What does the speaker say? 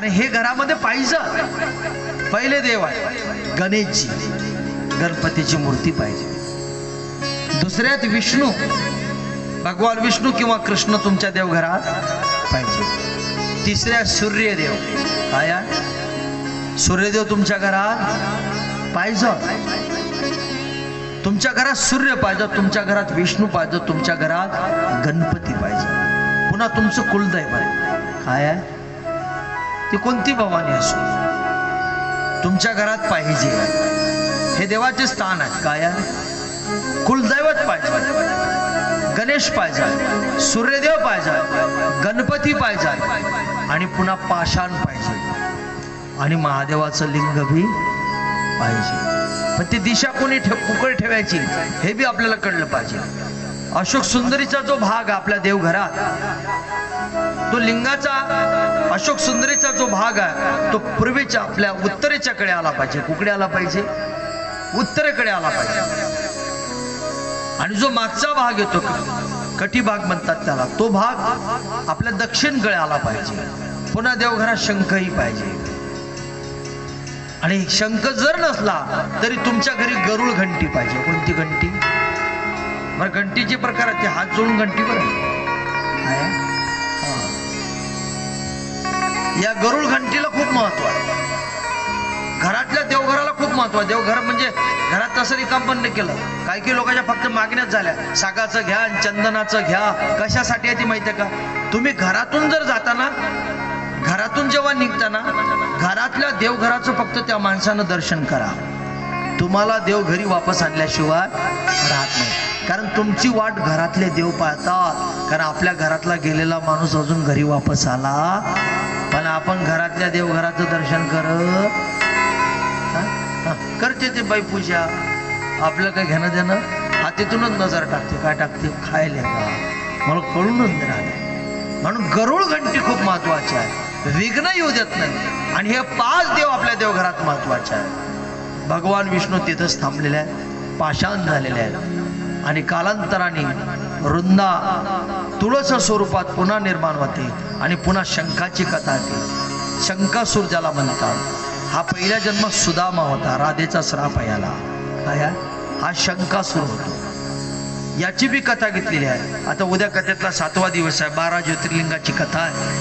कारण हे घरामध्ये पाहिजे. पहिले देव आहे गणेशजी, गणपतीची मूर्ती पाहिजे. दुसऱ्यात विष्णू, भगवान विष्णू किंवा कृष्ण तुमच्या देवघरात पाहिजे. तिसऱ्या सूर्यदेव. काय सूर्यदेव तुमच्या घरात पाहिजे. तुमच्या घरात सूर्य पाहिजे, तुमच्या घरात विष्णू पाहिजे, तुमच्या घरात गणपती पाहिजे. पुन्हा तुमचं कुलदैवत काय आहे ती कोणती भवानी असो तुमच्या घरात पाहिजे. हे देवाचे स्थान आहे. काय आहे कुलदैवत पाहिजे, गणेश पाहिजे, सूर्यदेव पाहिजे, गणपती पाहिजे आणि पुन्हा पाषाण पाहिजे आणि महादेवाचं लिंग भी पाहिजे. पण ती दिशा कोणी कुठे ठेवायची हे बी आपल्याला कळलं पाहिजे. अशोक सुंदरीचा जो भाग आपल्या देवघरात, तो लिंगाचा अशोक सुंदरीचा जो भाग आहे तो पूर्वेच्या आपल्या उत्तरेच्या कडे आला पाहिजे. कुकडे आला पाहिजे? उत्तरेकडे आला पाहिजे. आणि जो मागचा भाग येतो कटी भाग म्हणतात त्याला, तो भाग आपल्या दक्षिणकडे आला पाहिजे. पुन्हा देवघरात शंखही पाहिजे. आणि शंख जर नसला तरी तुमच्या घरी गरुळ घंटी पाहिजे. कोणती घंटी? बरं घंटीचे प्रकार आहेत, हात जोडून घंटी. बरं या गरुळ घंटीला खूप महत्व आहे. घरातल्या देवघराला खूप महत्व आहे. देवघर म्हणजे घरात तसं रिकाम पण नाही केलं. काही लोकांच्या फक्त मागण्याच झाल्या, सागाचं घ्या, चंदनाचं घ्या. कशासाठी आहे ती माहिती आहे का? तुम्ही घरातून जर जाताना, घरातून जेव्हा निघताना घरातल्या देवघराचं फक्त त्या माणसानं दर्शन करा. तुम्हाला देव घरी वापस आणल्याशिवाय राहत नाही. कारण तुमची वाट घरातले देव पाहतात. कारण आपल्या घरातला गेलेला माणूस अजून घरी वापस आला, पण आपण घरातल्या देवघराचं दर्शन करते ते बाई पूजा. आपलं काय घेणं देणं? हातीतूनच नजर टाकते. काय टाकते? खायला का? मला कळूनच नाही राहिलं. म्हणून गरुळ घंटी खूप महत्वाची आहे. विघ्न येऊ देत नाही. आणि हे 5 देव आपल्या देवघरात महत्वाचे आहे. भगवान विष्णू तिथंच थांबलेले आहेत, पाषाण झालेले आहेत. आणि कालांतराने वृंदा तुळस स्वरूपात पुन्हा निर्माण होते आणि पुन्हा शंखाची कथा येते. शंखासूर ज्याला म्हणतात, हा पहिल्या जन्मात सुदामा होता, राधेचा श्राप याला. काय हा शंखासूर होतो. याची बी कथा घेतलेली आहे. आता उद्या कथेतला 7वा दिवस आहे. 12 ज्योतिर्लिंगाची कथा आहे.